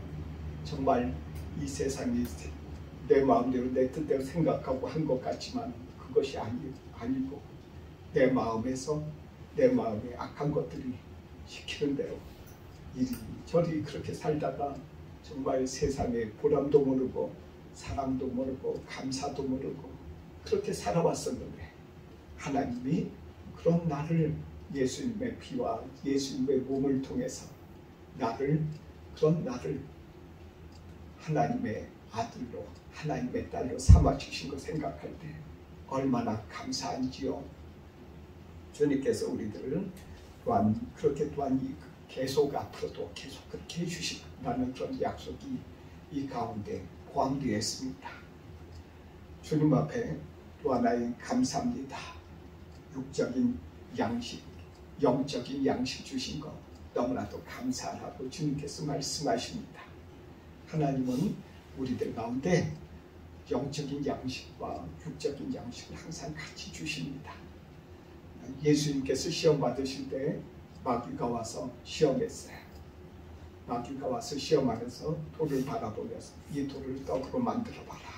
정말 이 세상이 내 마음대로 내 뜻대로 생각하고 한 것 같지만 그것이 아니고 내 마음에 악한 것들이 시키는 대로 이리저리 그렇게 살다가 정말 세상에 보람도 모르고 사랑도 모르고 감사도 모르고 그렇게 살아왔었는데 하나님이 그런 나를 예수님의 피와 예수님의 몸을 통해서 그런 나를 하나님의 아들로 하나님의 딸로 삼아주신 거 생각할 때 얼마나 감사한지요. 주님께서 우리들을 또한 그렇게 또한 계속 앞으로도 계속 그렇게 해주신다는 그런 약속이 이 가운데 포함되어 있습니다. 주님 앞에 또 하나의 감사합니다. 육적인 양식, 영적인 양식 주신 것 너무나도 감사하다고 주님께서 말씀하십니다. 하나님은 우리들 가운데 영적인 양식과 육적인 양식을 항상 같이 주십니다. 예수님께서 시험 받으실 때 마귀가 와서 시험했어요. 마귀가 와서 시험하면서 돌을 바라보면서 이 돌을 떡으로 만들어봐라.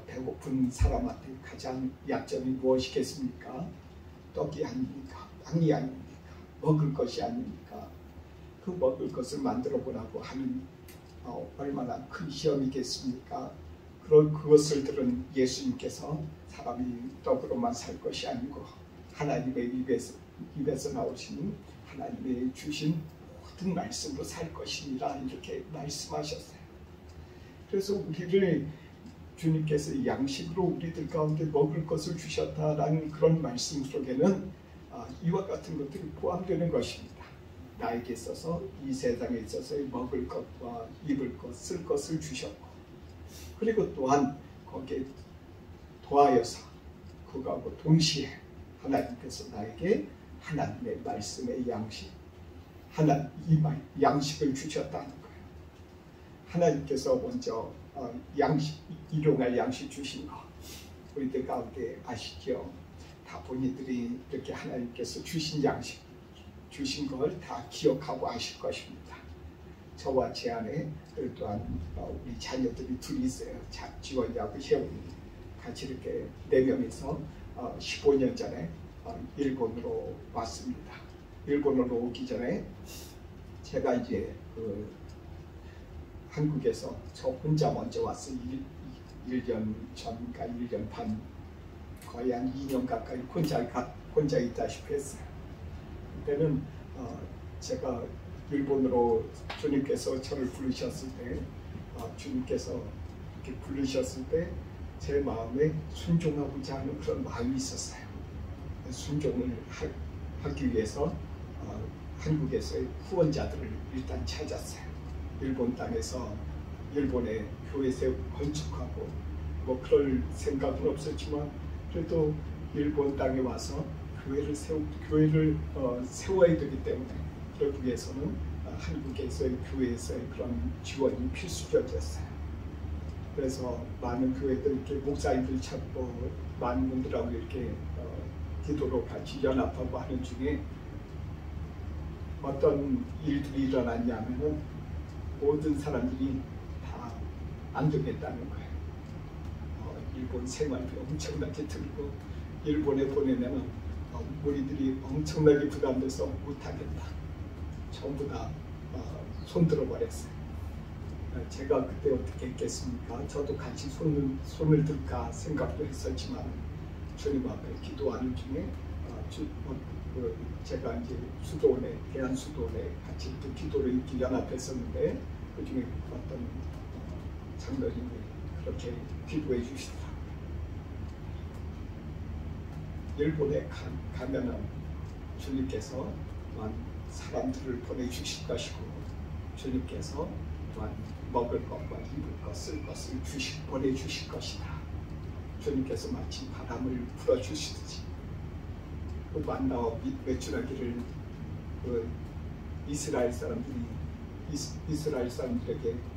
배고픈 사람한테 가장 약점이 무엇이겠습니까? 떡이 아닙니까? 빵이 아닙니까? 먹을 것이 아닙니까? 그 먹을 것을 만들어 보라고 하는 얼마나 큰 시험이겠습니까? 그것을 들은 예수님께서 사람이 떡으로만 살 것이 아니고 하나님의 입에서 나오시는 하나님의 주신 모든 말씀으로 살 것이니라 이렇게 말씀하셨어요. 그래서 우리를 주님께서 양식으로 우리들 가운데 먹을 것을 주셨다라는 그런 말씀 속에는 이와 같은 것들이 포함되는 것입니다. 나에게 있어서 이 세상에 있어서의 먹을 것과 입을 것, 쓸 것을 주셨고 그리고 또한 거기에 더하여서 그거하고 동시에 하나님께서 나에게 하나님의 말씀의 양식, 양식을 주셨다는 거예요. 하나님께서 먼저 일용할 양식 주신 거 우리들 가운데 아시죠? 다 본인들이 이렇게 하나님께서 주신 양식 주신 걸 다 기억하고 아실 것입니다. 저와 제 안에 또한 우리 자녀들이 둘이 있어요. 지원이하고 혜원이 같이 이렇게 4명이서 15년 전에 일본으로 왔습니다. 일본으로 오기 전에 제가 이제 한국에서 저 혼자 먼저 왔어요. 1년 전인가 1년 반 거의 한 2년 가까이 혼자 있다시피 했어요. 그때는 제가 일본으로 주님께서 저를 부르셨을 때 주님께서 이렇게 부르셨을 때 제 마음에 순종하고자 하는 그런 마음이 있었어요. 순종을 하기 위해서 한국에서의 후원자들을 일단 찾았어요. 일본 땅에서 일본의 교회 건축하고 뭐 그럴 생각은 없었지만 그래도 일본 땅에 와서 교회를 세워야 되기 때문에 그러기 위해서는 한국에서의 교회에서의 그런 지원이 필수적이었어요. 그래서 많은 교회들 이렇게 목사님들 찾고 많은 분들하고 이렇게 기도로 같이 연합하고 하는 중에 어떤 일들이 일어났냐면은 모든 사람들이 다 안 되겠다는 거예요. 일본 생활비 엄청나게 들고 일본에 보내면은 우리들이 엄청나게 부담돼서 못하겠다. 전부 다 손들어 버렸어요. 제가 그때 어떻게 했겠습니까? 저도 같이 손을 들까 생각도 했었지만 주님 앞에 기도하는 중에 제가 이제 수도원에 대한수도원에 같이 또 기도를 이렇게 연합했었는데 그 중에 어떤 장로님이 그렇게 기도해 주시더라고요. 일본에 가면은 주님께서 또한 사람들을 보내주실 것이고 주님께서 또한 먹을 것과 입을 것, 쓸 것을 보내주실 것이다. 주님께서 마치 바람을 불어주시듯이 그 만나와 외출하기를 이스라엘 사람들에게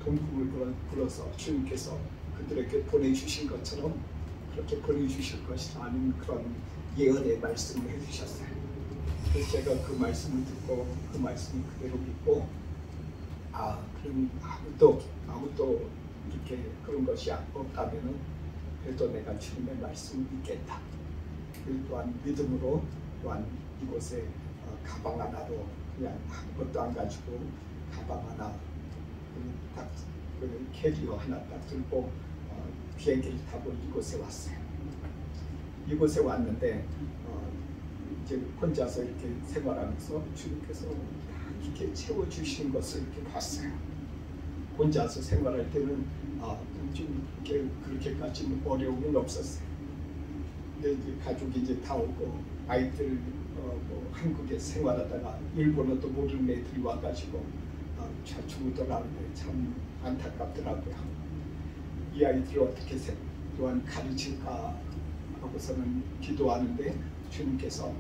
동풍을 불어서 주님께서 그들에게 보내주신 것처럼 그렇게 보내주실 것이라는 그런 예언의 말씀을 해주셨어요. 그래서 제가 그 말씀을 듣고 그 말씀을 그대로 믿고 그럼 아무도 이렇게 그런 것이 없다면은 그래도 내가 주님의 말씀을 믿겠다. 그리고 또한 믿음으로 또한 이곳에 가방 하나로 그냥 아무것도 안 가지고 가방 하나 딱 캐리어 하나 딱 들고 비행기를 타고 이곳에 왔어요. 이곳에 왔는데 이제 혼자서 이렇게 생활하면서 주님께서 다 이렇게 채워주시는 것을 이렇게 봤어요. 혼자서 생활할 때는 좀 그렇게까지는 어려움은 없었어요. 근데 이제 가족이 이제 다 오고 아이들 뭐 한국에 생활하다가 일본어도 모르는 애들이 와가지고 좌충우돌하는데 참 안타깝더라고요. 이 아이들을 어떻게 또한 가르칠까 하고서는 기도하는데 주님께서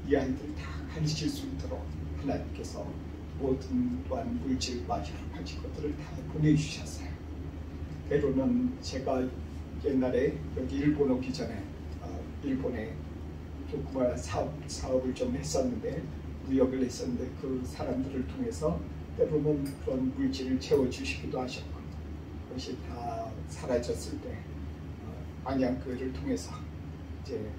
이 아이들을 다 가르칠 수 있도록 하나님께서 모든 또한 물질과 여러 가지 것들을 다 보내주셨어요. 때로는 제가 옛날에 여기 일본 오기 전에 일본에 조그마한 사업을 좀 했었는데 무역을 했었는데 그 사람들을 통해서 때로는 그런 물질을 채워주시기도 하셨고 그것이 다 사라졌을 때 안양교회를 통해서 이제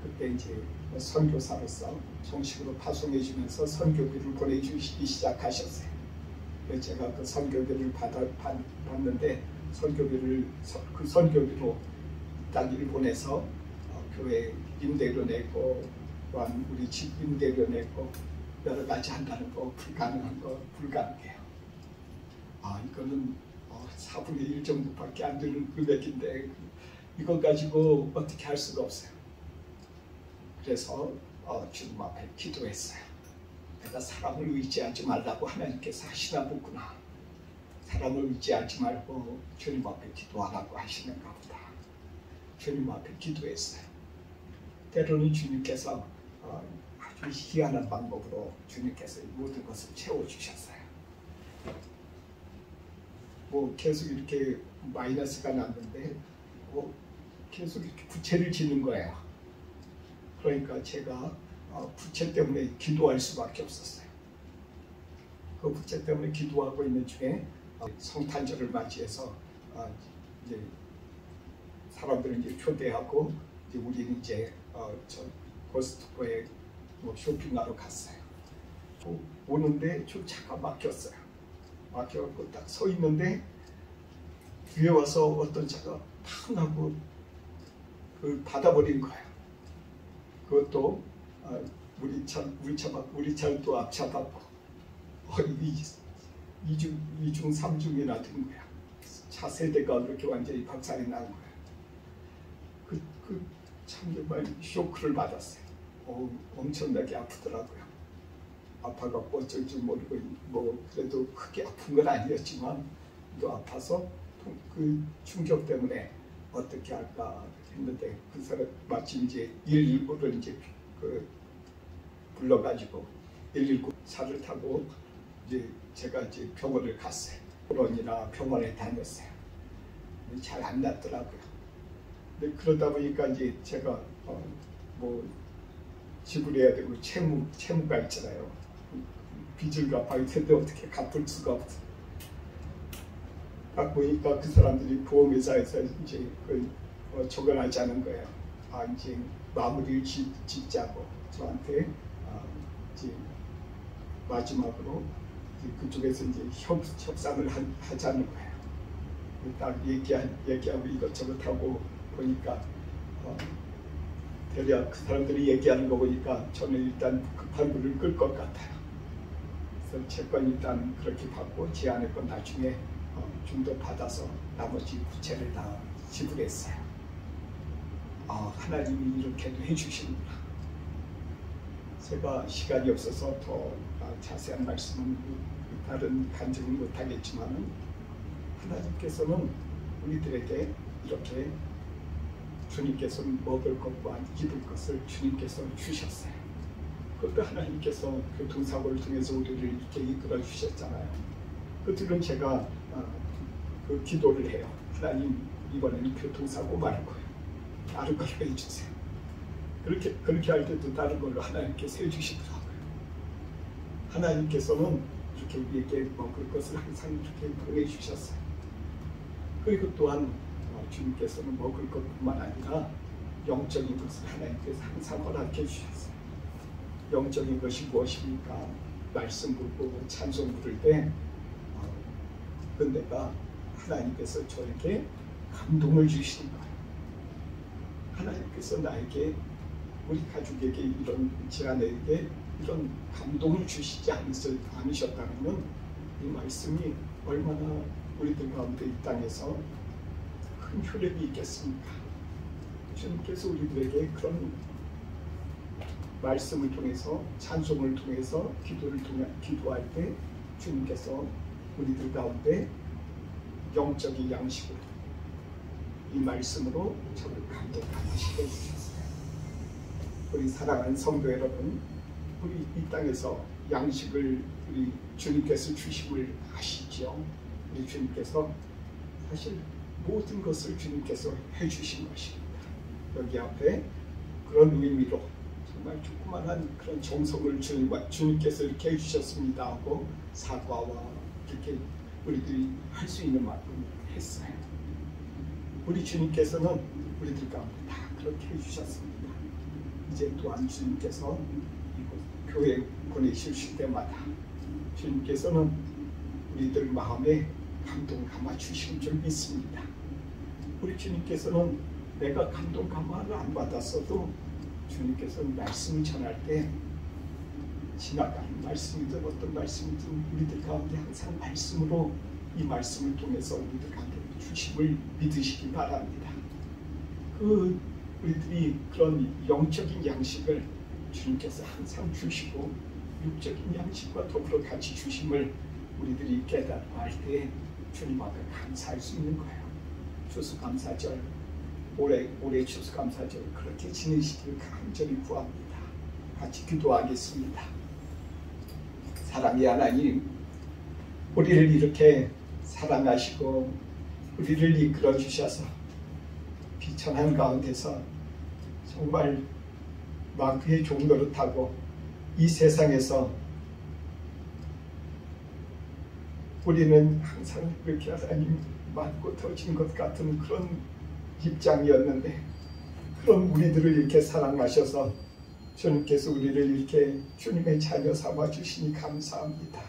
그때 이제 선교사로서 정식으로 파송해주면서 선교비를 보내주시기 시작하셨어요. 그래서 제가 그 선교비를 받는데 그 선교비로 딱 일본에서 교회 임대료 내고 또한 우리 집 임대료 내고 여러 가지 한다는 거 불가능한 거 불가능해요. 이거는 4분의 1 정도밖에 안 되는 금액인데 이거 가지고 어떻게 할 수가 없어요. 그래서 주님 앞에 기도했어요. 내가 사람을 의지하지 말라고 하나님께서 하시나 보구나. 사람을 의지하지 말고 주님 앞에 기도하라고 하시는가 보다. 주님 앞에 기도했어요. 때로는 주님께서 아주 희한한 방법으로 주님께서 모든 것을 채워주셨어요. 뭐 계속 이렇게 마이너스가 났는데 계속 이렇게 부채를 지는 거예요. 그러니까 제가 부채 때문에 기도할 수밖에 없었어요. 그 부채 때문에 기도하고 있는 중에 성탄절을 맞이해서 이제 사람들을 이제 초대하고 이제 우리는 이제 저 코스트코에 뭐 쇼핑하러 갔어요. 오는데 주차가 막혔어요. 막혀갖고 딱 서 있는데 뒤에 와서 어떤 차가 팡 하고 그걸 닫아버린 거예요. 그것도 우리 차는 또 앞차 받고 이중 3중이나 된 거야. 차 세대가 그렇게 완전히 박살이 난 거야. 참 정말 쇼크를 받았어요. 엄청나게 아프더라고요. 아파갖고 어쩔 줄 모르고 뭐 그래도 크게 아픈 건 아니었지만 또 아파서 그 충격 때문에 어떻게 할까 했는데 그 사람 마침 이제 119를 이제 불러가지고 119 차를 타고 이제 제가 이제 병원을 갔어요. 병원이나 병원에 다녔어요. 잘 안 낫더라고요. 근데 그러다 보니까 이제 제가 뭐 지불해야 되고 채무가 있잖아요. 빚을 갚아야 되는데 어떻게 갚을 수가 없어. 딱 보니까 그 사람들이 보험회사에서 이제 적응하지 않은 거예요. 이제 마무리를 짓자고 저한테 이제 마지막으로 이제 그쪽에서 이제 협상을 하자는 거예요. 딱 얘기하고 이것저것 하고 보니까 대략 그 사람들이 얘기하는 거 보니까 저는 일단 급한 불을 끌 것 같아요. 그래서 제 건 일단 그렇게 받고 제 아내 건 나중에 좀 더 받아서 나머지 부채를 다 지불했어요. 하나님이 이렇게도 해주시는구나. 제가 시간이 없어서 더 자세한 말씀은 다른 간증은 못하겠지만 하나님께서는 우리들에게 이렇게 주님께서는 먹을 것과 입을 것을 주님께서 주셨어요. 그것도 하나님께서 교통사고를 통해서 우리를 이렇게 이끌어 주셨잖아요. 그 뒤로 제가 그 기도를 해요. 하나님 이번에는 교통사고 말고요. 다른 걸로 해주세요. 그렇게 할 때도 다른 걸로 하나님께서 해주시더라고요. 하나님께서는 이렇게 우리에게 먹을 것을 항상 이렇게 보내주셨어요. 그리고 또한 주님께서는 먹을 것뿐만 아니라 영적인 것을 하나님께서 항상 허락해 주셨어요. 영적인 것이 무엇입니까? 말씀 부르고 찬송 부를 때 근데가 하나님께서 저에게 감동을 주시는 거예요. 하나님께서 나에게 우리 가족에게 이런 제 아내에게 이런 감동을 주시지 않으셨다면 이 말씀이 얼마나 우리들 가운데 이 땅에서 큰 효력이 있겠습니까? 주님께서 우리들에게 그런 말씀을 통해서, 찬송을 통해서, 기도할 때 주님께서 우리들 가운데 영적인 양식으로 이 말씀으로 저를 감동하시게 해주셨어요. 우리 사랑하는 성도 여러분, 우리 이 땅에서 양식을 우리 주님께서 주심을 아시죠? 우리 주님께서 사실 모든 것을 주님께서 해주신 것입니다. 여기 앞에 그런 의미로 정말 조그만한 그런 정성을 주님께서 이렇게 해주셨습니다 하고 사과와 이렇게 우리들이 할 수 있는 만큼 했어요. 우리 주님께서는 우리들 가운데 다 그렇게 해주셨습니다. 이제 또한 주님께서 이곳 교회 보내실 때마다 주님께서는 우리들 마음에 감동 감아 주실 줄 믿습니다. 우리 주님께서는 내가 감동 감화를 안 받았어도 주님께서는 말씀을 전할 때 지나가는 말씀이든 어떤 말씀이든 우리들 가운데 항상 말씀으로 이 말씀을 통해서 우리들 가운데 주심을 믿으시기 바랍니다. 우리들이 그런 영적인 양식을 주님께서 항상 주시고 육적인 양식과 더불어 같이 주심을 우리들이 깨닫고 할 때 주님 앞에 감사할 수 있는 거예요. 추수감사절, 올해 추수감사절 그렇게 지내시길 간절히 구합니다. 같이 기도하겠습니다. 사랑의 하나님, 우리를 이렇게 사랑하시고 우리를 이끌어 주셔서 비천한 가운데서 정말 마귀의 종노릇하고 이 세상에서 우리는 항상 이렇게 하나님 맞고 터진 것 같은 그런 입장이었는데 그런 우리들을 이렇게 사랑하셔서 주님께서 우리를 이렇게 주님의 자녀 삼아 주시니 감사합니다.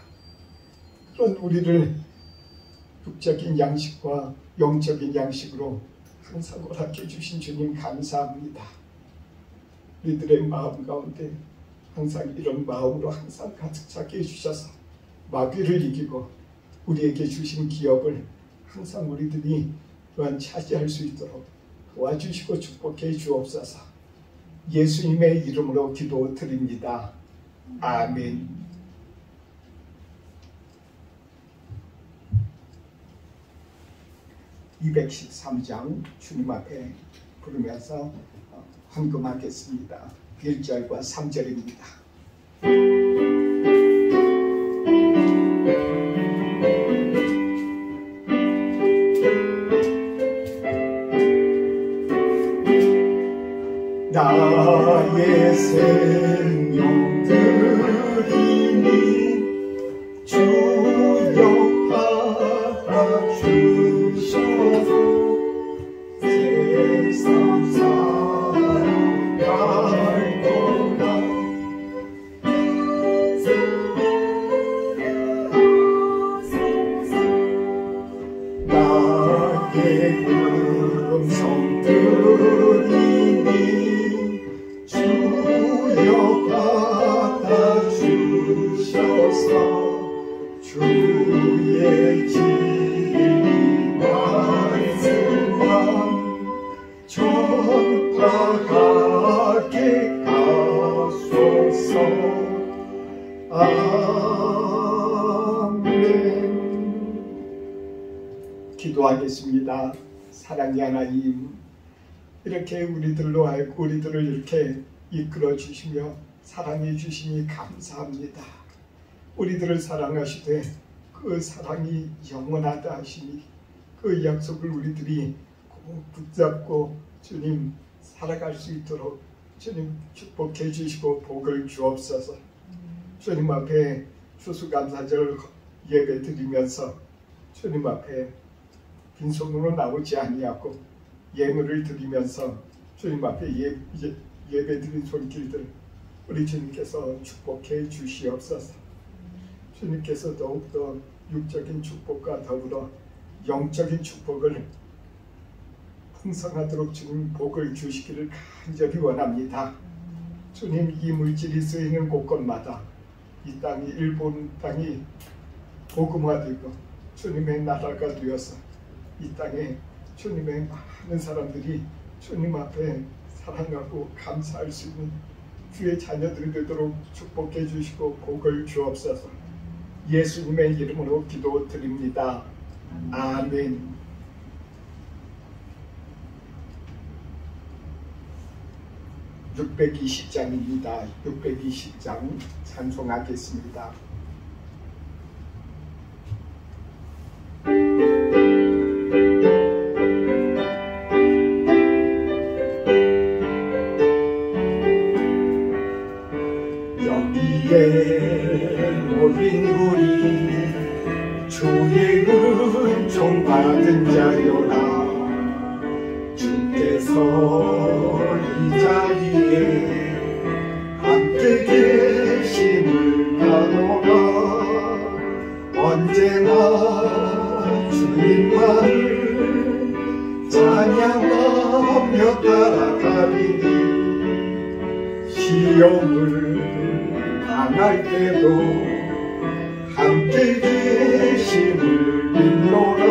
그런 우리를 육적인 양식과 영적인 양식으로 항상 허락해 주신 주님 감사합니다. 우리들의 마음 가운데 항상 이런 마음으로 항상 가득 차게 해주셔서 마귀를 이기고 우리에게 주신 기업을 항상 우리들이 또한 차지할 수 있도록 도와주시고 축복해 주옵소서. 예수님의 이름으로 기도드립니다. 아멘. (213장) 주님 앞에 부르면서 헌금하겠습니다. 1절과 3절입니다. 나의 생명 드리니 주여 받아주셔서 세상 살아갈 거라. 나의 음성 들으니 주여 받아주셔서 주의 진리 말씀만 전파하게 하소서. 아멘. 기도하겠습니다. 사랑의 하나님, 이렇게 우리들로 하여금 우리들을 이렇게 이끌어 주시며 사랑해 주시니 감사합니다. 우리들을 사랑하시되 그 사랑이 영원하다 하시니 그 약속을 우리들이 꼭 붙잡고 주님 살아갈 수 있도록 주님 축복해 주시고 복을 주옵소서. 주님 앞에 추수감사절 예배 드리면서 주님 앞에 빈손으로 나오지 아니하고 예물을 드리면서 주님 앞에 예배 드린 손길들 우리 주님께서 축복해 주시옵소서. 주님께서 더욱더 육적인 축복과 더불어 영적인 축복을 풍성하도록 주님 복을 주시기를 간절히 원합니다. 주님, 이 물질이 쓰이는 곳곳마다 이 땅이 일본 땅이 복음화되고 주님의 나라가 되어서 이 땅에 주님의 많은 사람들이 주님 앞에 사랑하고 감사할 수 있는 주의 자녀들이 되도록 축복해 주시고 복을 주옵소서. 예수님의 이름으로 기도드립니다. 아멘. 620장입니다. 620장 찬송하겠습니다. 여기에 모인 우리 주의 은총 받은 자여라. 주께서 이 자리에 함께 계심을 나누라. 언제나 주님만을 찬양하며 따라가리니 시험을 당할 때도 함께 계심을 믿노라.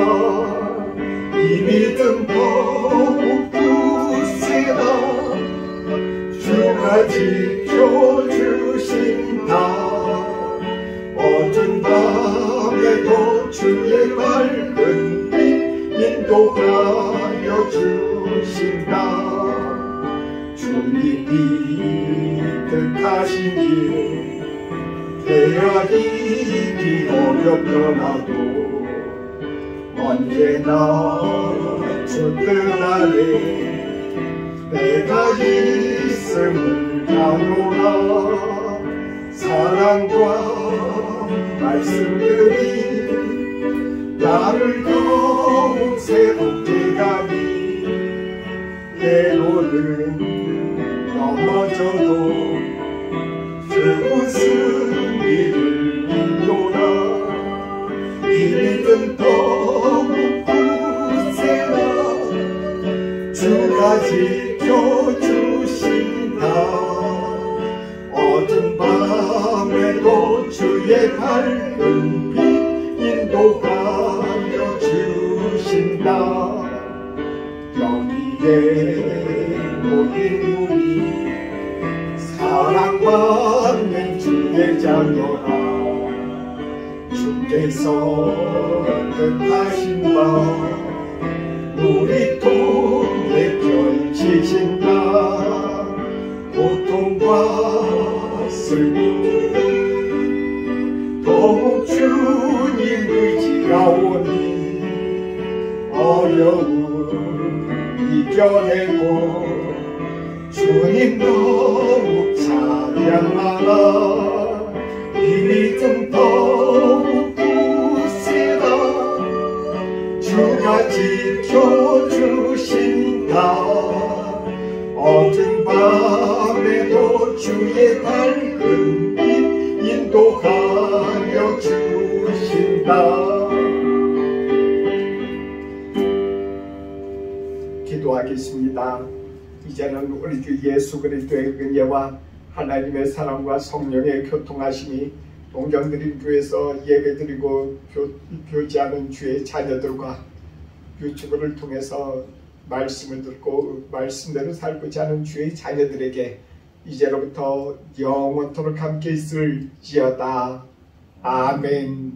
이 믿음 더욱 굳세다. 주가 지켜주신다. 어두운 밤에도 주의 밝은 빛 인도하여 주신다. 주님이 뜻하신 길 헤아리기 어렵더라도 언제나 주 뜻 아래 내가 있음을 나누라. 사랑과 말씀들이 나를 더욱 새롭게 가니 때로는 넘어져도 주 웃음 일을 믿노라. 이 믿음 더욱 굳세다. 주가 지켜주신다. 어두운 밤에도 주의 밝은 빛 인도하여 주신다. 여기에 모인 우리 사랑받는 주의 자녀라. 주께서 뜻하신 바 우리 통에 펼치신다. 고통과 슬픔 더욱 주님 의지가 오니 어려움 이겨내고 주님 더욱 찬양하라. 이 믿음 더욱 굳세다. 주가 지켜주신다. 어두운 밤에도 주의 밝은 빛 인도하여 주신다. 기도하겠습니다. 이제는 우리 주 예수 그리스도의 은혜와 하나님의 사랑과 성령의 교통하심이 동정드린 교회에서 예배드리고 교제하는 주의 자녀들과 유튜브를 통해서 말씀을 듣고 말씀대로 살고자 하는 주의 자녀들에게 이제로부터 영원토록 함께 있을지어다. 아멘.